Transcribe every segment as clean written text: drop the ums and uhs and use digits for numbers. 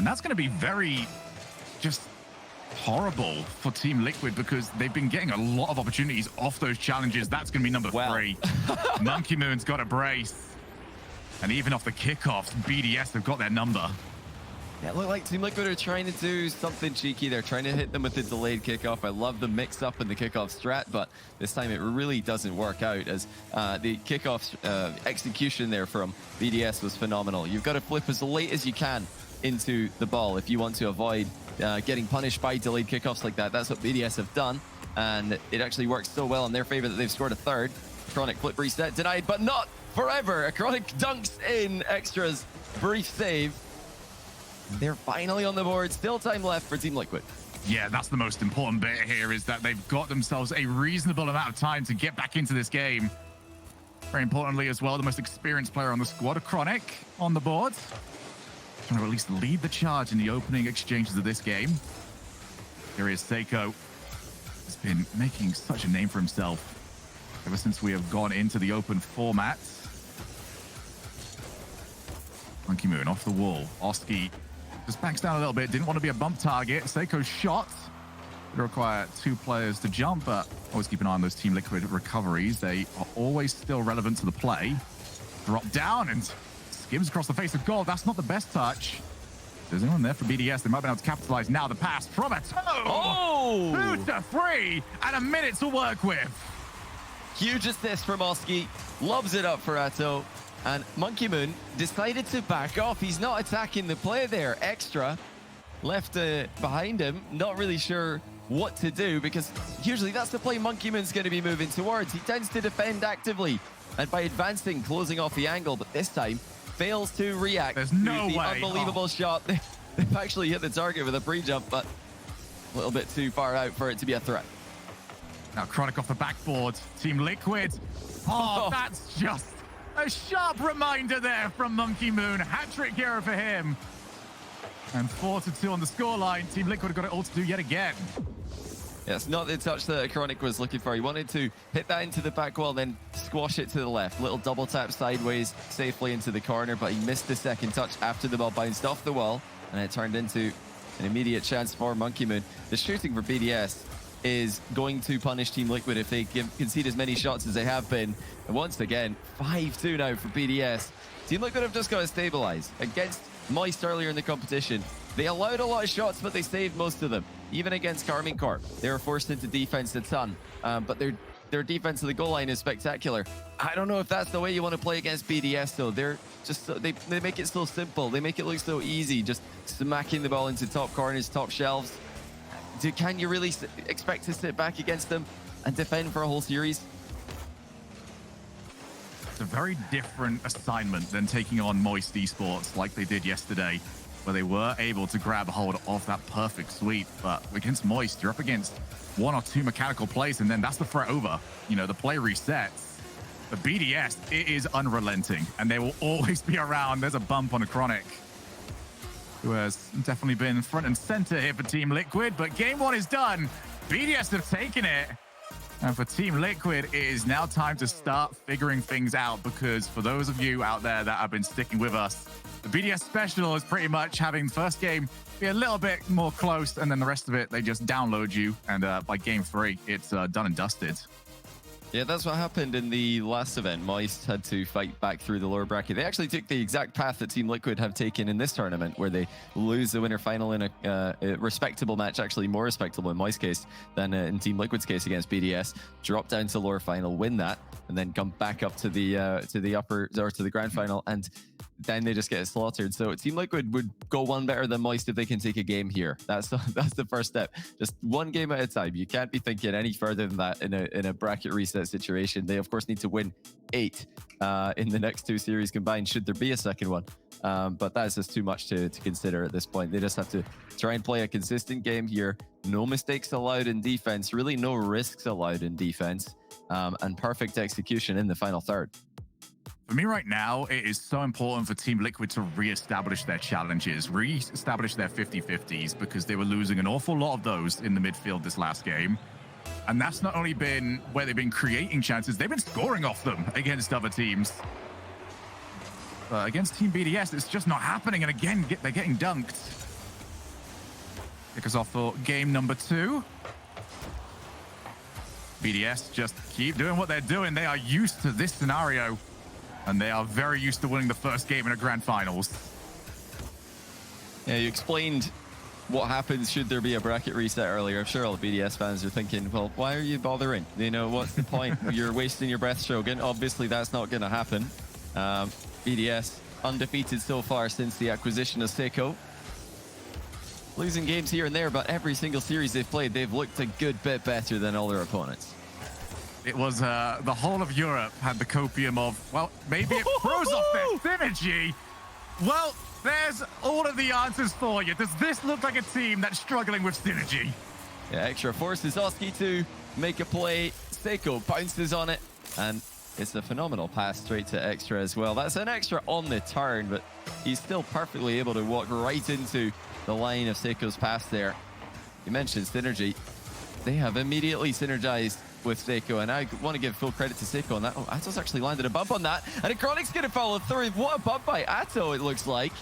And that's going to be very just horrible for Team Liquid because they've been getting a lot of opportunities off those challenges. That's going to be number 3. Monkey Moon's got a brace. And even off the kickoffs, BDS have got their number. Yeah, it looked like Team Liquid are trying to do something cheeky. They're trying to hit them with the delayed kickoff. I love the mix-up in the kickoff strat, but this time it really doesn't work out as the kickoff execution there from BDS was phenomenal. You've got to flip as late as you can into the ball if you want to avoid getting punished by delayed kickoffs like that. That's what BDS have done, and it actually works so well in their favor that they've scored a third. Chronic flip reset denied, but not forever. Chronic dunks in Extra's brief save. They're finally on the board. Still time left for Team Liquid. Yeah, that's the most important bit here, is that they've got themselves a reasonable amount of time to get back into this game. Very importantly as well, the most experienced player on the squad, Chronic, on the board. Trying to at least lead the charge in the opening exchanges of this game. Here is Seiko. He's been making such a name for himself ever since we have gone into the open format. Monkey Moon off the wall. Oski just backs down a little bit. Didn't want to be a bump target. Seiko's shot would require 2 players to jump, but always keep an eye on those Team Liquid recoveries. They are always still relevant to the play. Drop down and skims across the face of goal. That's not the best touch. There's anyone there for BDS. They might be able to capitalize now. The pass from a toe. Oh! 2 to 3 and a minute to work with. Huge assist from Oski. Lobs it up for Atto. And Monkey Moon decided to back off. He's not attacking the play there. Extra left behind him. Not really sure what to do because usually that's the play Monkey Moon's going to be moving towards. He tends to defend actively and by advancing, closing off the angle. But this time, fails to react. There's no to the way. Unbelievable shot. They've actually hit the target with a pre-jump, but a little bit too far out for it to be a threat. Now Chronic off the backboard. Team Liquid. Oh, that's just a sharp reminder there from Monkey Moon. Hat-trick hero for him. And 4-2 on the scoreline. Team Liquid have got it all to do yet again. Yeah, it's not the touch that Chronic was looking for. He wanted to hit that into the back wall, then squash it to the left. Little double tap sideways, safely into the corner, but he missed the second touch after the ball bounced off the wall, and it turned into an immediate chance for Monkey Moon. The shooting for BDS is going to punish Team Liquid if they concede as many shots as they have been. And once again, 5-2 now for BDS. Team Liquid have just got to stabilize. Against Moist earlier in the competition, they allowed a lot of shots, but they saved most of them. Even against Carmine Corp, they were forced into defense a ton, but their defense of the goal line is spectacular. I don't know if that's the way you want to play against BDS, though. They're just they make it so simple. They make it look so easy, just smacking the ball into top corners, top shelves. Can you really expect to sit back against them and defend for a whole series? It's a very different assignment than taking on Moist Esports like they did yesterday, where they were able to grab hold of that perfect sweep. But against Moist, you're up against 1 or 2 mechanical plays, and then that's the threat over. You know, the play resets. But BDS, it is unrelenting, and they will always be around. There's a bump on a Chronic, who has definitely been front and center here for Team Liquid, but game 1 is done. BDS have taken it. And for Team Liquid, it is now time to start figuring things out, because for those of you out there that have been sticking with us, the BDS special is pretty much having the first game be a little bit more close, and then the rest of it, they just download you. And by game 3, it's done and dusted. Yeah, that's what happened in the last event. Moist had to fight back through the lower bracket. They actually took the exact path that Team Liquid have taken in this tournament, where they lose the winner final in a respectable match, actually more respectable in Moist's case than in Team Liquid's case against BDS. Drop down to lower final, win that, and then come back up to the upper or to the grand final, and then they just get slaughtered. So Team Liquid would go one better than Moist if they can take a game here. That's the first step. Just one game at a time. You can't be thinking any further than that in a bracket reset situation. They of course need to win 8 in the next 2 series combined, should there be a second one. But that is just too much to consider at this point. They just have to try and play a consistent game here. No mistakes allowed in defense, really no risks allowed in defense, and perfect execution in the final third. For me right now, it is so important for Team Liquid to re-establish their challenges, re-establish their 50-50s, because they were losing an awful lot of those in the midfield this last game. And that's not only been where they've been creating chances, they've been scoring off them against other teams. But against Team BDS, it's just not happening. And again, they're getting dunked. Kick us off for game number 2. BDS just keep doing what they're doing. They are used to this scenario, and they are very used to winning the first game in a grand finals. Yeah, you explained what happens should there be a bracket reset earlier. I'm sure all the BDS fans are thinking, well, why are you bothering? You know, what's the point? You're wasting your breath, Shogun. Obviously, that's not going to happen. BDS undefeated so far since the acquisition of Seiko. Losing games here and there, but every single series they've played, they've looked a good bit better than all their opponents. It was the whole of Europe had the copium of, well, maybe it throws off their synergy. Well, there's all of the answers for you. Does this look like a team that's struggling with synergy? Yeah, extra forces Oski to make a play. Seiko bounces on it, and it's a phenomenal pass straight to extra as well. That's an extra on the turn, but he's still perfectly able to walk right into the line of Seiko's pass there. You mentioned synergy. They have immediately synergized with Seiko, and I want to give full credit to Seiko on that. Oh, Ato's actually landed a bump on that, and Chronic's going to follow through. What a bump by Ato, it looks like.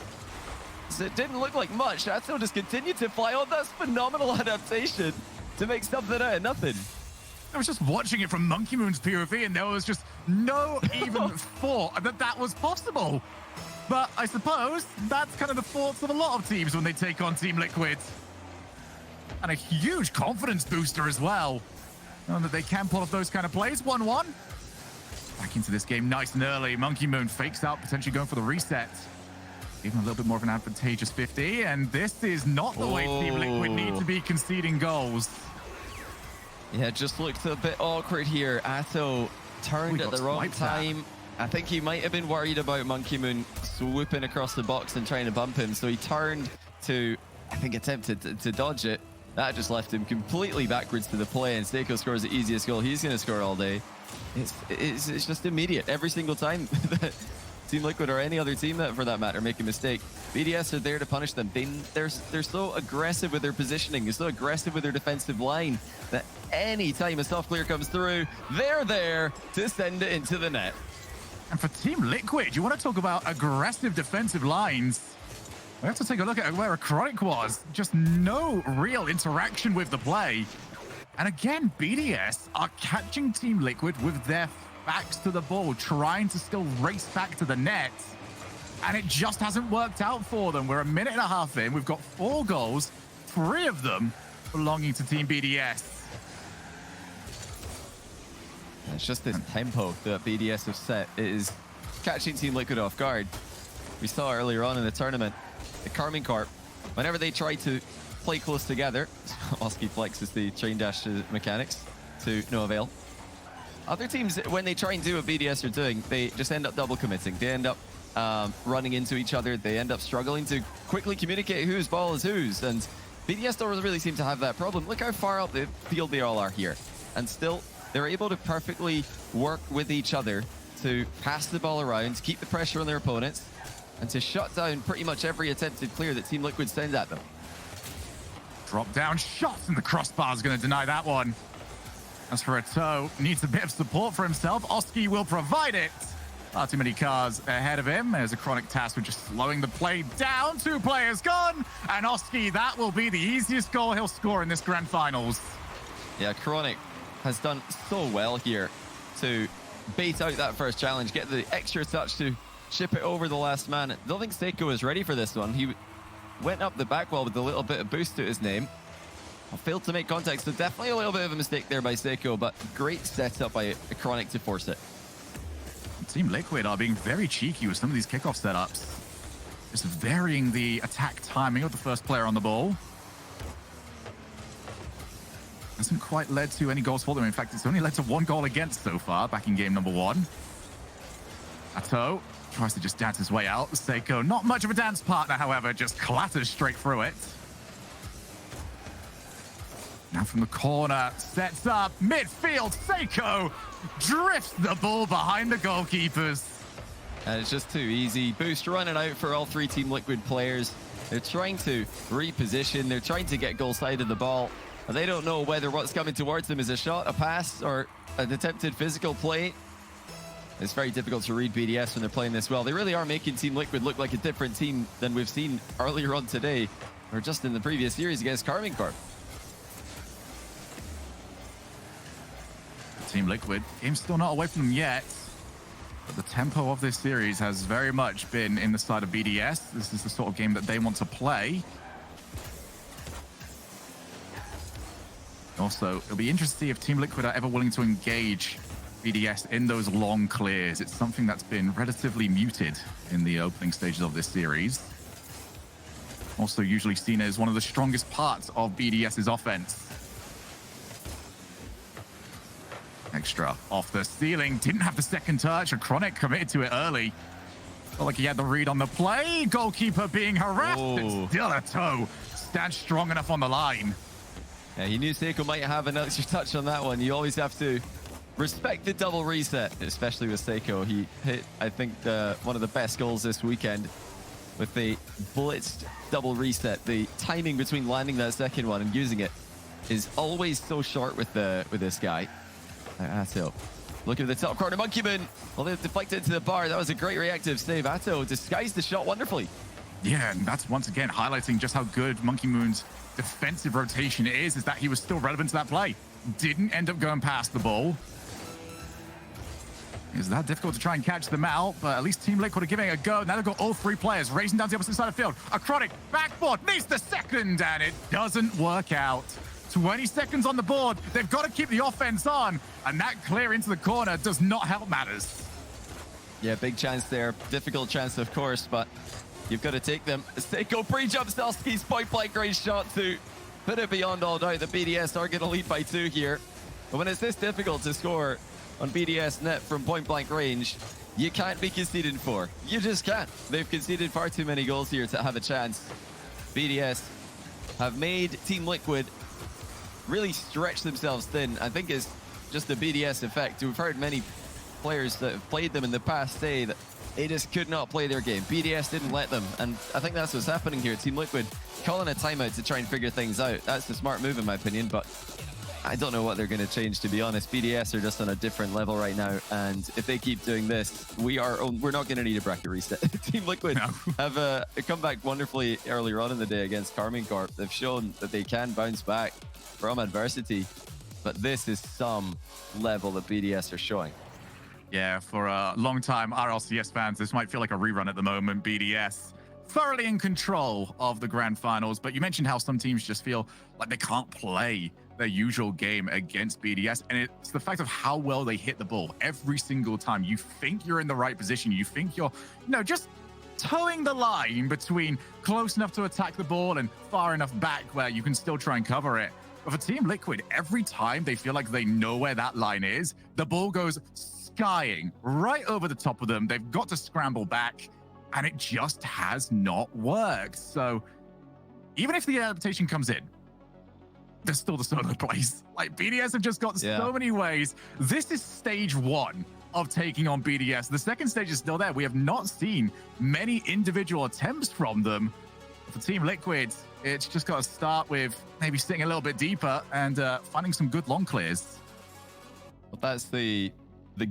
So it didn't look like much. Ato just continued to fly on. That's phenomenal adaptation to make something out of nothing. I was just watching it from Monkey Moon's POV, and there was just no even thought that that was possible. But I suppose that's kind of the thoughts of a lot of teams when they take on Team Liquid. And a huge confidence booster as well. Knowing that they can pull off those kind of plays. 1-1. Back into this game nice and early. Monkey Moon fakes out, potentially going for the reset. Even a little bit more of an advantageous 50. And this is not the way Team Liquid need to be conceding goals. Yeah, just looked a bit awkward here. Ato turned at the wrong time. I think he might have been worried about Monkey Moon swooping across the box and trying to bump him. So he turned to, I think, attempted to dodge it. That just left him completely backwards to the play, and Seiko scores the easiest goal he's going to score all day. It's just immediate. Every single time that Team Liquid or any other team that, for that matter, make a mistake, BDS are there to punish them. They're so aggressive with their positioning. They're so aggressive with their defensive line that any time a soft clear comes through, they're there to send it into the net. And for Team Liquid, you want to talk about aggressive defensive lines. We have to take a look at where Chronic was. Just no real interaction with the play. And again, BDS are catching Team Liquid with their backs to the ball, trying to still race back to the net. And it just hasn't worked out for them. We're a minute and a half in. We've got 4 goals, 3 of them belonging to Team BDS. It's just this tempo that BDS have set. It is catching Team Liquid off guard. We saw earlier on in the tournament, the Carmine Corp, whenever they try to play close together, Oski flexes the train dash mechanics to no avail. Other teams, when they try and do what BDS are doing, they just end up double committing. They end up running into each other. They end up struggling to quickly communicate whose ball is whose. And BDS don't really seem to have that problem. Look how far out the field they all are here. And still, they're able to perfectly work with each other to pass the ball around, keep the pressure on their opponents, and to shut down pretty much every attempted clear that Team Liquid sends at them. Drop down shots, and the crossbar is going to deny that one. As for Ato, needs a bit of support for himself. Oski will provide it. Far too many cars ahead of him. There's a Chronic task with just slowing the play down. 2 players gone. And Oski, that will be the easiest goal he'll score in this grand finals. Yeah, Chronic has done so well here to bait out that first challenge, get the extra touch to ship it over the last man. I don't think Seiko is ready for this one. He went up the back wall with a little bit of boost to his name. Failed to make contact, so definitely a little bit of a mistake there by Seiko, but great setup by Chronic to force it. Team Liquid are being very cheeky with some of these kickoff setups. Just varying the attack timing of the first player on the ball. Hasn't quite led to any goals for them. In fact, it's only led to 1 goal against so far back in game number 1. Ato tries to just dance his way out. Seiko, not much of a dance partner, however, just clatters straight through it. Now from the corner, sets up, midfield, Seiko drifts the ball behind the goalkeepers. And it's just too easy. Boost running out for all 3 Team Liquid players. They're trying to reposition. They're trying to get goal side of the ball. But they don't know whether what's coming towards them is a shot, a pass, or an attempted physical play. It's very difficult to read BDS when they're playing this well. They really are making Team Liquid look like a different team than we've seen earlier on today. or just in the previous series against Carmine Corp. Team Liquid, game's still not away from them yet, but the tempo of this series has very much been in the side of BDS. This is the sort of game that they want to play. Also, it'll be interesting to see if Team Liquid are ever willing to engage BDS in those long clears. It's something that's been relatively muted in the opening stages of this series. Also usually seen as one of the strongest parts of BDS's offense. Extra off the ceiling, didn't have the second touch. Chronic committed to it early. Felt like he had the read on the play. Goalkeeper being harassed. It's still a toe. Stands strong enough on the line. Yeah, he knew Seiko might have an extra touch on that one. You always have to respect the double reset, especially with Seiko. He hit, I think, one of the best goals this weekend with the blitzed double reset. The timing between landing that second one and using it is always so short with this guy. Atto. Look at the top corner. Monkeyman. Well, they've deflected into the bar. That was a great reactive save. Atto disguised the shot wonderfully. Yeah, and that's once again highlighting just how good Monkey Moon's defensive rotation is that he was still relevant to that play. Didn't end up going past the ball. It's that difficult to try and catch them out, but at least Team Liquid are giving it a go. Now they've got all three players racing down to the opposite side of the field. A Chronic backboard needs the second, and it doesn't work out. 20 seconds on the board. They've got to keep the offense on, and that clear into the corner does not help matters. Yeah, big chance there. Difficult chance, of course, but you've got to take them. Seiko pre-jump Selski's point-blank range shot to put it beyond all doubt. The BDS are going to lead by 2 here. But when it's this difficult to score on BDS net from point-blank range, you can't be conceding 4. You just can't. They've conceded far too many goals here to have a chance. BDS have made Team Liquid really stretch themselves thin. I think it's just the BDS effect. We've heard many players that have played them in the past say that they just could not play their game. BDS didn't let them, and I think that's what's happening here. Team Liquid calling a timeout to try and figure things out. That's the smart move in my opinion, but I don't know what they're going to change, to be honest. BDS are just on a different level right now, and if they keep doing this, we're not going to need a bracket reset. Team Liquid have come back wonderfully earlier on in the day against Carmine Corp. They've shown that they can bounce back from adversity, but this is some level that BDS are showing. Yeah, for a long time RLCS fans, this might feel like a rerun at the moment. BDS thoroughly in control of the grand finals, but you mentioned how some teams just feel like they can't play their usual game against BDS, and it's the fact of how well they hit the ball every single time. You think you're in the right position, you think you're, just towing the line between close enough to attack the ball and far enough back where you can still try and cover it. But for Team Liquid, every time they feel like they know where that line is, the ball goes skying right over the top of them. They've got to scramble back, and it just has not worked. So even if the adaptation comes in, there's still the solo plays. Like, BDS have just got so many ways. This is stage 1 of taking on BDS. The second stage is still there. We have not seen many individual attempts from them. For Team Liquid, it's just got to start with maybe sitting a little bit deeper and finding some good long clears. Well, that's the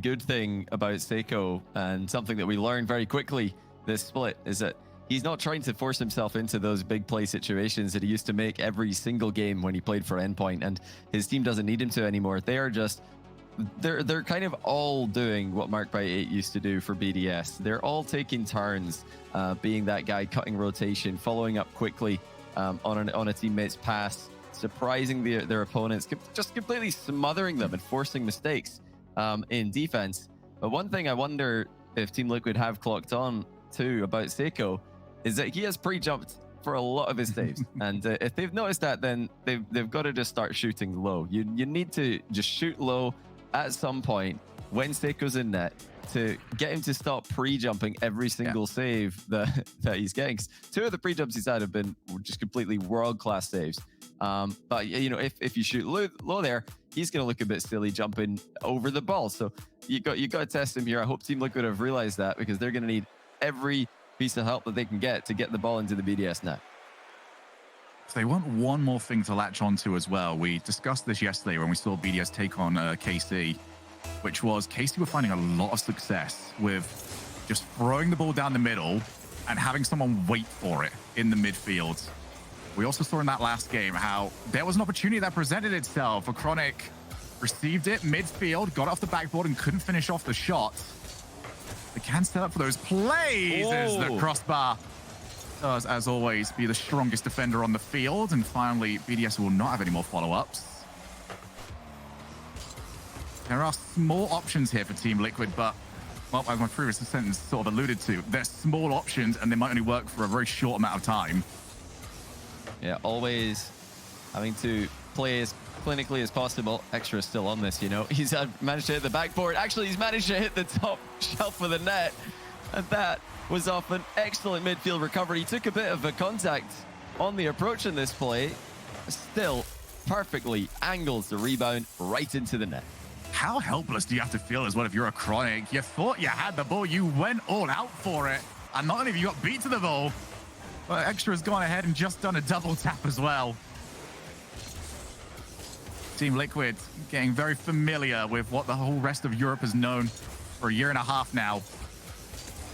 good thing about Seiko, and something that we learned very quickly this split, is that he's not trying to force himself into those big play situations that he used to make every single game when he played for Endpoint, and his team doesn't need him to anymore. They are just, they're kind of all doing what Mark by 8 used to do for BDS. They're all taking turns being that guy, cutting rotation, following up quickly on a teammate's pass, surprising their opponents, just completely smothering them and forcing mistakes in defense. But one thing I wonder if Team Liquid have clocked on too about Seiko is that he has pre-jumped for a lot of his saves. And if they've noticed that, then they've got to just start shooting low. You need to just shoot low at some point when Seiko's in net to get him to stop pre-jumping every single save that he's getting. 2 of the pre-jumps he's had have been just completely world-class saves. But if you shoot low there, he's going to look a bit silly jumping over the ball. So you got to test him here. I hope Team Liquid have realized that, because they're going to need every piece of help that they can get to get the ball into the BDS net. They want one more thing to latch onto as well. We discussed this yesterday when we saw BDS take on KC, which was KC were finding a lot of success with just throwing the ball down the middle and having someone wait for it in the midfield. We also saw in that last game how there was an opportunity that presented itself. Chronic received it midfield, got off the backboard, and couldn't finish off the shot. They can set up for those plays as the crossbar does, as always, be the strongest defender on the field. And finally, BDS will not have any more follow-ups. There are small options here for Team Liquid, but, well, as my previous sentence sort of alluded to, they're small options and they might only work for a very short amount of time. Yeah, always having to play as clinically as possible. Extra is still on this, you know. He's managed to hit the backboard. Actually, he's managed to hit the top shelf of the net. And that was off an excellent midfield recovery. He took a bit of a contact on the approach in this play. Still perfectly angles the rebound right into the net. How helpless do you have to feel as well if you're a Chronic? You thought you had the ball, you went all out for it. And not only have you got beat to the ball, but Extra has gone ahead and just done a double tap as well. Team Liquid getting very familiar with what the whole rest of Europe has known for a year and a half now.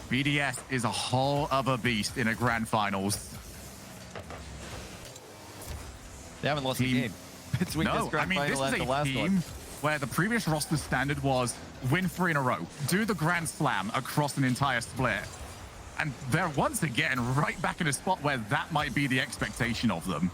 BDS is a whole other beast in a grand finals. They haven't lost a game between this grand final and the last one. Where the previous roster standard was win 3 in a row, do the Grand Slam across an entire split. And they're once again right back in a spot where that might be the expectation of them.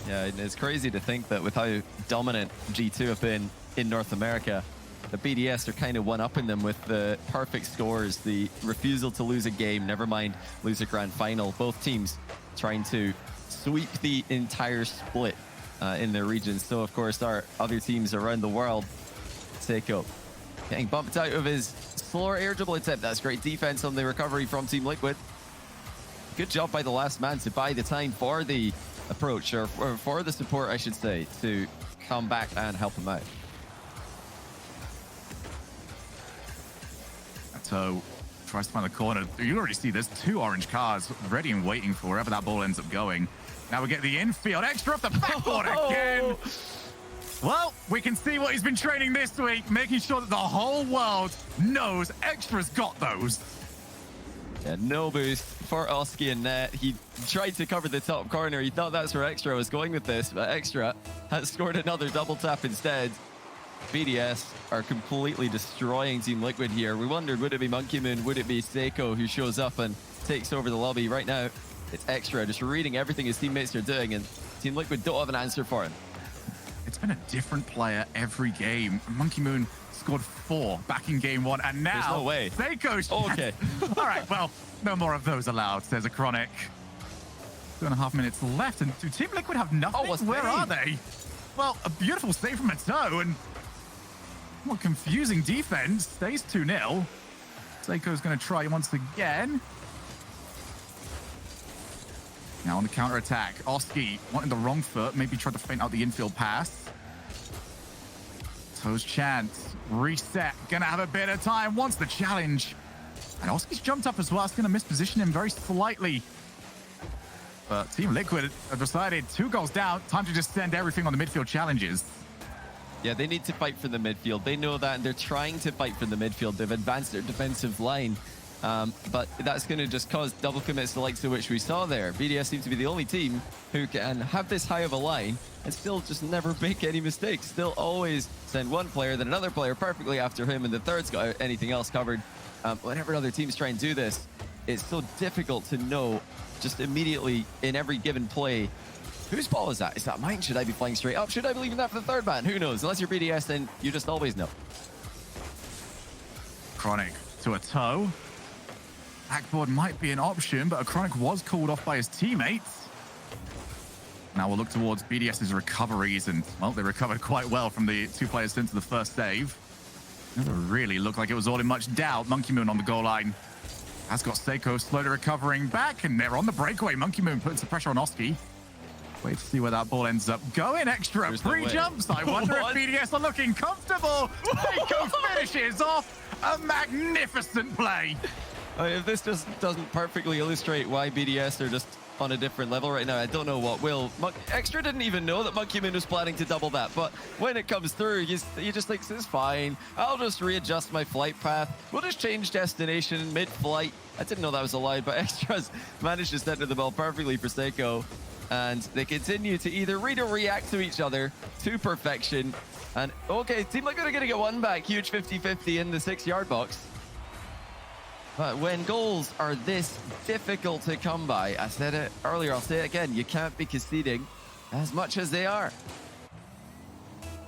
Yeah, it's crazy to think that with how dominant G2 have been in North America, the BDS are kind of one-upping them with the perfect scores, the refusal to lose a game, never mind lose a grand final. Both teams trying to sweep the entire split in their regions. So, of course, our other teams around the world, Seiko getting bumped out of his slower air dribble attempt. That's great defense on the recovery from Team Liquid. Good job by the last man to buy the time for the approach, or for the support, I should say, to come back and help him out. So tries to find the corner. You already see there's 2 orange cards ready and waiting for wherever that ball ends up going. Now we get the infield, Extra off the backboard again. Well, we can see what he's been training this week, making sure that the whole world knows Extra's got those. Yeah, no boost for Oski and net. He tried to cover the top corner. He thought that's where Extra was going with this, but Extra has scored another double tap instead. BDS are completely destroying Team Liquid here. We wondered, would it be Monkey Moon? Would it be Seiko who shows up and takes over the lobby? Right now, it's Extra just reading everything his teammates are doing, and Team Liquid don't have an answer for him. It's been a different player every game. Monkey Moon scored 4 back in game 1, and now there's no way. Seiko's... Oh, okay. All right, well, no more of those allowed, says a Chronic. 2.5 minutes left, and do Team Liquid have nothing? Oh, where are they? Well, a beautiful save from a toe, and what confusing defense. Stays 2-0. Seiko's going to try once again. Now on the counter-attack, Oski wanting the wrong foot, maybe tried to feint out the infield pass. Toe's chance, reset, gonna have a bit of time, wants the challenge. And Oski's jumped up as well, it's gonna misposition him very slightly. But Team Liquid have decided 2 goals down, time to just send everything on the midfield challenges. Yeah, they need to fight for the midfield. They know that, and they're trying to fight for the midfield. They've advanced their defensive line. But that's going to just cause double commits the likes of which we saw there. BDS seems to be the only team who can have this high of a line and still just never make any mistakes. Still always send one player, then another player perfectly after him, and the third's got anything else covered. Whenever other teams try and do this, it's so difficult to know just immediately in every given play, whose ball is that? Is that mine? Should I be flying straight up? Should I be leaving that for the third man? Who knows? Unless you're BDS, then you just always know. Chronic to a toe. Backboard might be an option, but a Chronic was called off by his teammates. Now we'll look towards BDS's recoveries, and, well, they recovered quite well from the 2 players sent to the first save. Never really looked like it was all in much doubt. Monkey Moon on the goal line has got Seiko slowly recovering back, and they're on the breakaway. Monkey Moon putting some pressure on Oski. Wait to see where that ball ends up going. Extra pre-jumps. I wonder if BDS are looking comfortable. Seiko finishes off a magnificent play. If this just doesn't perfectly illustrate why BDS are just on a different level right now, I don't know what will. Extra didn't even know that Monkey Moon was planning to double that, but when it comes through, he just thinks it's fine. I'll just readjust my flight path. We'll just change destination mid-flight. I didn't know that was allowed, but Extra's managed to center the ball perfectly for Seiko. And they continue to either read or react to each other to perfection. And okay, Team Liquid are going to get one back. Huge 50-50 in the 6-yard box. But when goals are this difficult to come by, I said it earlier, I'll say it again, you can't be conceding as much as they are.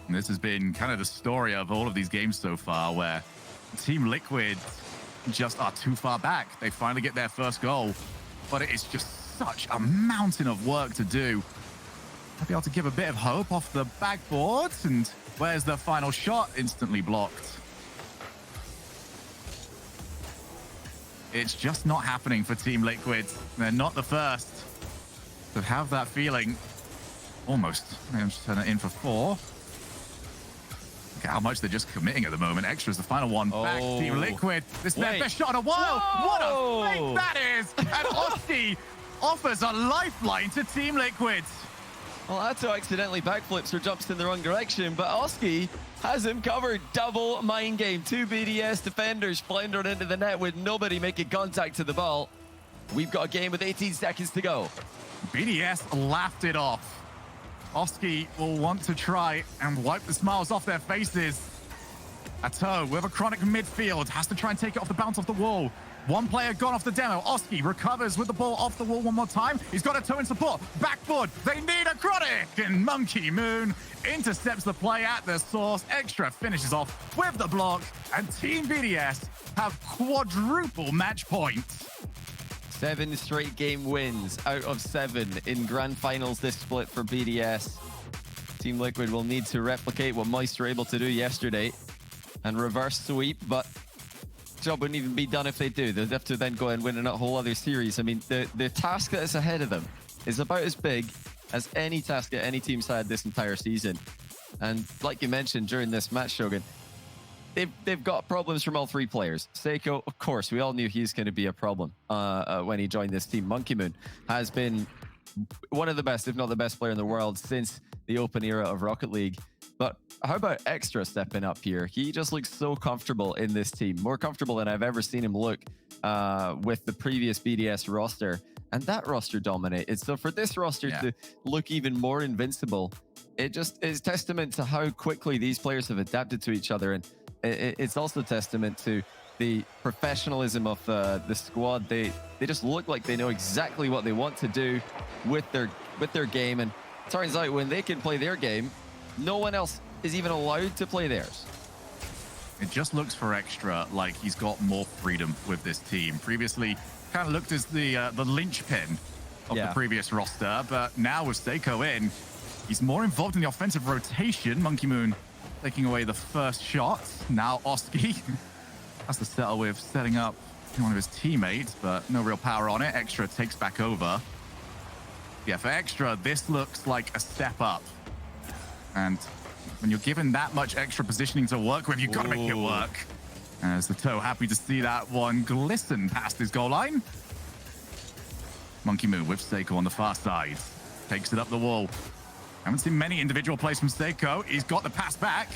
And this has been kind of the story of all of these games so far, where Team Liquid just are too far back. They finally get their first goal, but it is just such a mountain of work to do. I'll be able to give a bit of hope off the backboard, and where's the final shot? Instantly blocked. It's just not happening for Team Liquid. They're not the first to have that feeling. Almost. I'm just turn it in for 4. Look at how much they're just committing at the moment. Extra's the final one back. Team Liquid. This is their best shot in a while. Whoa. What a fake that is. And Oski offers a lifeline to Team Liquid. Well, Atto accidentally backflips or jumps in the wrong direction, but Oski has him covered. Double mind game. 2 BDS defenders floundering into the net with nobody making contact to the ball. We've got a game with 18 seconds to go. BDS laughed it off. Oski will want to try and wipe the smiles off their faces. Atto with a chronic midfield has to try and take it off the bounce off the wall. One player gone off the demo. Oski recovers with the ball off the wall one more time. He's got Atto in support. Backboard. They need a chronic. And Monkey Moon intercepts the play at the source. Extra finishes off with the block. And Team BDS have quadruple match points. 7 straight game wins out of 7 in grand finals this split for BDS. Team Liquid will need to replicate what Moist were able to do yesterday and reverse sweep, but the job wouldn't even be done if they do. They'd have to then go and win a whole other series. I mean, the task that is ahead of them is about as big as any task that any team's had this entire season. And like you mentioned during this match, Shogun, they've got problems from all 3 players. Seiko, of course, we all knew he's going to be a problem when he joined this team. Monkey Moon has been one of the best, if not the best player in the world since the open era of Rocket League. But how about Extra stepping up here? He just looks so comfortable in this team, more comfortable than I've ever seen him look with the previous BDS roster. And that roster dominated. So for this roster to look even more invincible, it just is testament to how quickly these players have adapted to each other. And it's also testament to the professionalism of the squad. They just look like they know exactly what they want to do with their game. And it turns out when they can play their game, no one else is even allowed to play theirs. It just looks for Extra like he's got more freedom with this team. Previously, kind of looked as the linchpin of the previous roster, but now with Seiko in, he's more involved in the offensive rotation. Monkey Moon taking away the first shot. Now Oski has to settle with setting up one of his teammates, but no real power on it. Extra takes back over. Yeah, for Extra, this looks like a step up. And when you're given that much extra positioning to work with, you've got to make it work. As the toe happy to see that one glisten past his goal line. Monkey Moon with Seiko on the far side. Takes it up the wall. Haven't seen many individual plays from Seiko. He's got the pass back.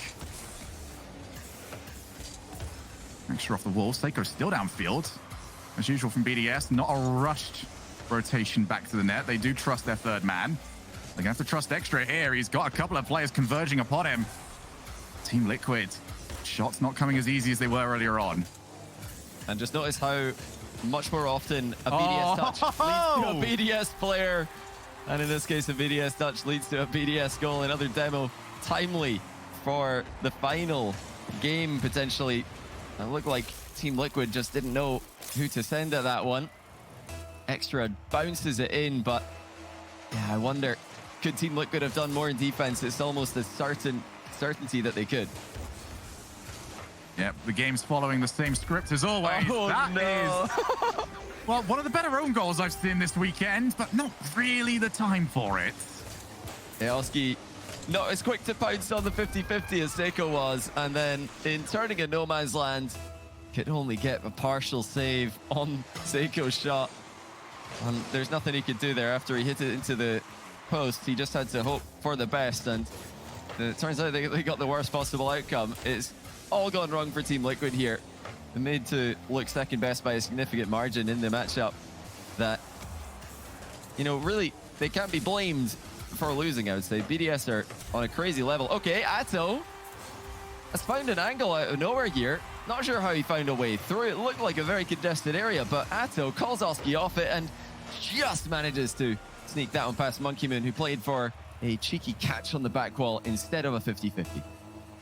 Extra off the wall. Seiko still downfield. As usual from BDS, not a rushed rotation back to the net. They do trust their third man. They're going to have to trust Extra here. He's got a couple of players converging upon him. Team Liquid, shots not coming as easy as they were earlier on. And just notice how much more often a BDS touch leads to a BDS player. And in this case, a BDS touch leads to a BDS goal. Another demo timely for the final game, potentially. It looked like Team Liquid just didn't know who to send at that one. Extra bounces it in, but yeah, I wonder, could Team Liquid have done more in defense? It's almost a certainty that they could. Yep, the game's following the same script as always. Oh, that is, well, one of the better own goals I've seen this weekend, but not really the time for it. Oski not as quick to pounce on the 50-50 as Seiko was, and then in turning a no man's land, could only get a partial save on Seiko's shot. And there's nothing he could do there after he hit it into the post. He just had to hope for the best, and it turns out they got the worst possible outcome. It's all gone wrong for Team Liquid here. They made to look second best by a significant margin in the matchup that, you know, really, they can't be blamed for losing, I would say. BDS are on a crazy level. Okay, Atto has found an angle out of nowhere here. Not sure how he found a way through. It looked like a very congested area, but Atto calls Oski off it and just manages to sneak that one past Monkey Moon, who played for a cheeky catch on the back wall instead of a 50-50.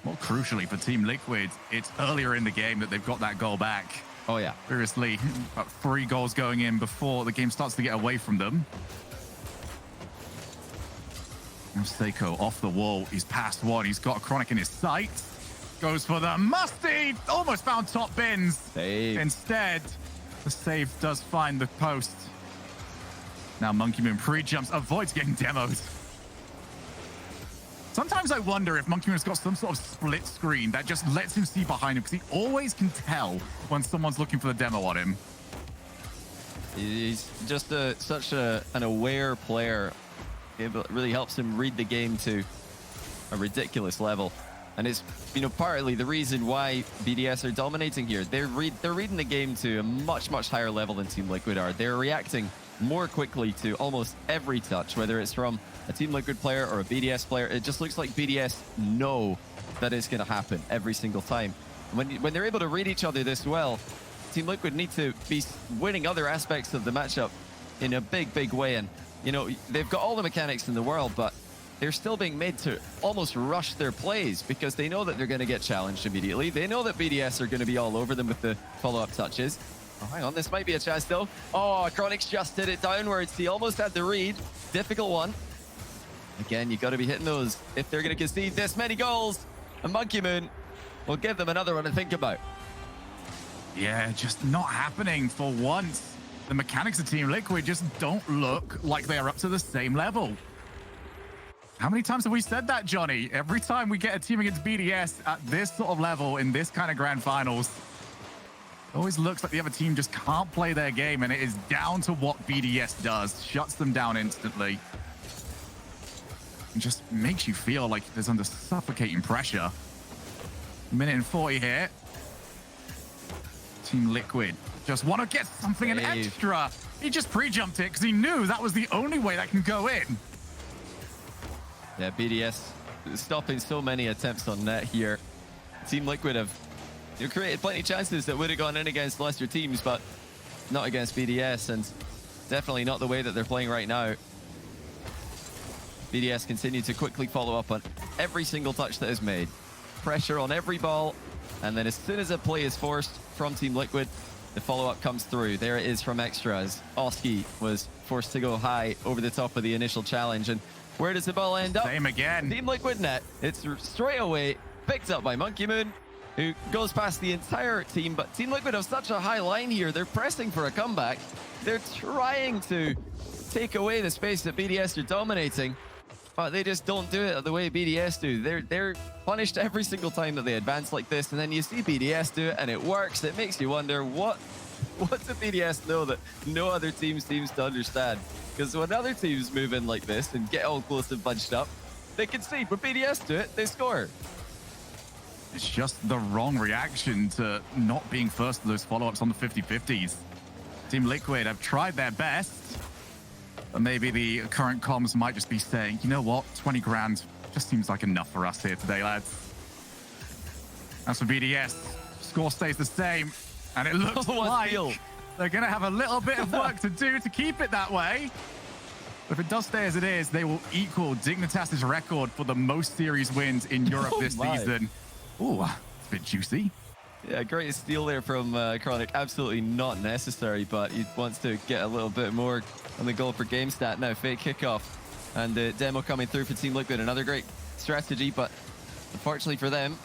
More crucially for Team Liquid, it's earlier in the game that they've got that goal back. Oh, yeah. Seriously, about 3 goals going in before the game starts to get away from them. Now Seiko off the wall. He's past one. He's got a Chronic in his sights. Goes for the musty. Almost found top bins. Save. Instead, the save does find the post. Now Monkey Moon pre-jumps, avoids getting demoed. Sometimes I wonder if Monkey Moon's got some sort of split screen that just lets him see behind him, because he always can tell when someone's looking for the demo on him. He's just such an aware player. It really helps him read the game to a ridiculous level. And it's, you know, partly the reason why BDS are dominating here. They're reading the game to a much higher level than Team Liquid are. They're reacting more quickly to almost every touch, whether it's from a Team Liquid player or a BDS player. It just looks like BDS know that it's going to happen every single time. And when they're able to read each other this well, Team Liquid need to be winning other aspects of the matchup in a big way. And, you know, they've got all the mechanics in the world, but they're still being made to almost rush their plays because they know that they're going to get challenged immediately. They know that BDS are going to be all over them with the follow-up touches. Oh, hang on, this might be a chance though. Oh, Chronic's just did it downwards. He almost had the read. Difficult one. Again, you got to be hitting those if they're going to concede this many goals. And Monkey Moon will give them another one to think about. Yeah, just not happening for once. The mechanics of Team Liquid just don't look like they are up to the same level. How many times have we said that, Johnny? Every time we get a team against BDS at this sort of level in this kind of grand finals, it always looks like the other team just can't play their game, and it is down to what BDS does. Shuts them down instantly. It just makes you feel like there's under suffocating pressure. Minute and 40 here. Team Liquid just want to get something an extra. He just pre-jumped it because he knew that was the only way that can go in. Yeah, BDS stopping so many attempts on net here. Team Liquid have created plenty of chances that would have gone in against lesser teams, but not against BDS, and definitely not the way that they're playing right now. BDS continue to quickly follow up on every single touch that is made. Pressure on every ball, and then as soon as a play is forced from Team Liquid, the follow-up comes through. There it is from Extra, as Oski was forced to go high over the top of the initial challenge. And where does the ball end up? Same again. Team Liquid net. It's straight away picked up by Monkey Moon, who goes past the entire team. But Team Liquid have such a high line here. They're pressing for a comeback. They're trying to take away the space that BDS are dominating, but they just don't do it the way BDS do. They're punished every single time that they advance like this, and then you see BDS do it and it works. It makes you wonder, what do BDS know that no other team seems to understand? Because when other teams move in like this and get all close and bunched up, they concede. When BDS do it, they score. It's just the wrong reaction to not being first to those follow-ups on the 50-50s. Team Liquid have tried their best, but maybe the current comms might just be saying, you know what, 20 grand just seems like enough for us here today, lads. As for BDS, score stays the same, and it looks like they're going to have a little bit of work to do to keep it that way. But if it does stay as it is, they will equal Dignitas's record for the most series wins in Europe this season. Ooh, it's a bit juicy. Yeah, great steal there from Chronic. Absolutely not necessary, but he wants to get a little bit more on the goal per game stat. Now, fake kickoff, and the demo coming through for Team Liquid. Another great strategy, but unfortunately for them,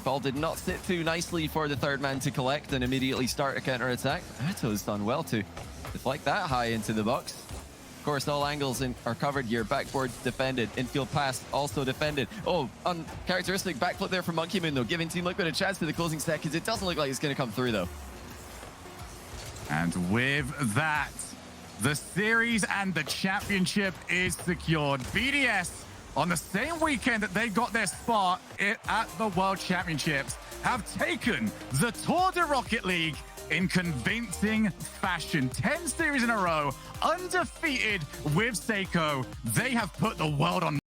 ball did not sit too nicely for the third man to collect and immediately start a counter attack. Ato's done well to deflect that high into the box. course, all angles are covered here. Backboard defended. Infield pass also defended. Oh, uncharacteristic backflip there from Monkey Moon, though, giving Team Liquid a chance for the closing seconds. It doesn't look like it's going to come through, though. And with that, the series and the championship is secured. BDS, on the same weekend that they got their spot at the World Championships, have taken the Tour de Rocket League in convincing fashion. 10 series in a row, undefeated with Seiko. They have put the world on